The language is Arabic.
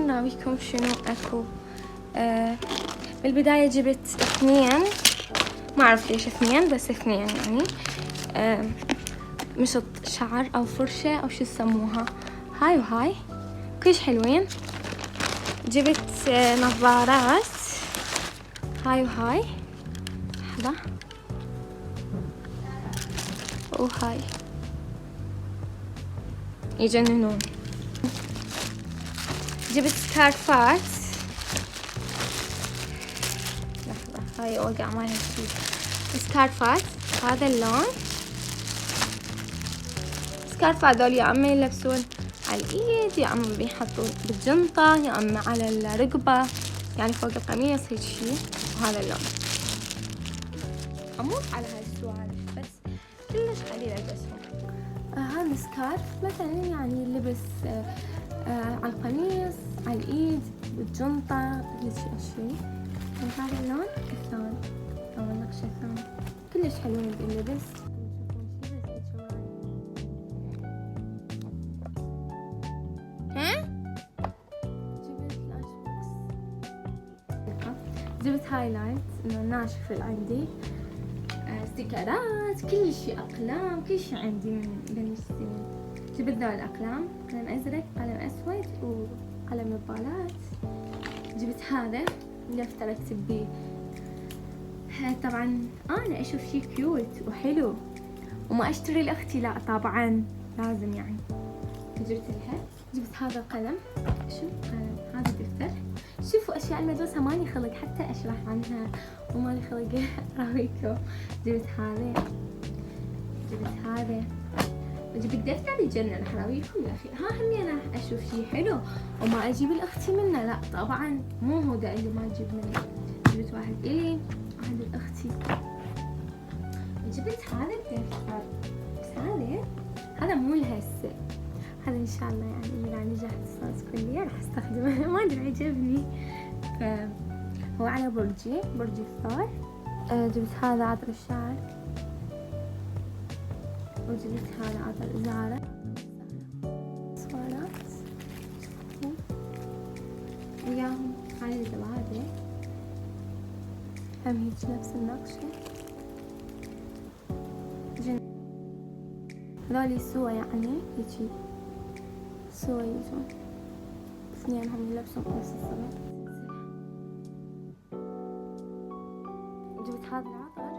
ناويكم شنو اكو. بالبداية جبت 2، ما اعرف ليش 2 بس 2 يعني مشط شعر او فرشة او شو يسموها، هاي وهاي كلش حلوين. جبت نظارات هاي وهاي، لحظة، وهاي يجننون. جبت سكارفات، لحظة هاي اوقع مالها شي، سكارفات هذا اللون. سكارفات هذول يا اما يلبسون على الايد، يا اما بيحطون بالجنطة، يا اما على الرقبة، يعني فوق القميص هيك شي. وهذا اللون اموت على هاي السوالف بس كلش قليل البسهم. هذا السكارف مثلا يعني لبس على القميص، على الايد، بالجنطة، هيك اشي. هذا اللون الثاني او النقشة الثانية كلش حلوين باللبس. جبت هايلايت انه ناشف عندي، ستيكرات، كل شيء، اقلام، كل شيء عندي من السنين. جبت ذول الاقلام، قلم ازرق، قلم اسود، وقلم نظارات. جبت هذا دفتر اكتب بيه. طبعا انا اشوف شيء كيوت وحلو وما اشتري لاختي، لا طبعا لازم يعني. جبت لها. جبت هذا القلم، شو قلم، هذا دفتر. شوفوا اشياء المدرسة مالي خلق حتى اشرح عنها ومالي خلق اراويكم. جبت هذا، جبت هذا، وجبت دفتر يجنن اراويكم يا اخي. ها همي انا اشوف شي حلو وما اجيب لاختي منه، لا طبعا مو هو ده اللي ما اجيب منه. جبت واحد الي واحد لاختي. جبت هذا الدفتر بس هذا مو لهسه، هذا ان شاء الله يعني اذا نجحت اختصاص كلية راح استخدمه. ما ادري عجبني، هو على برجي الثور. جبت هذا عطر الشعر، وجبت هذا عطر الزهرة، صورات وياهم هاي الزبادة هم هيك نفس النقشة. هذولي سوا يعني هيجي سوا يجون اثنينهم يلبسون نفس الصبغة. جبت هذا العطر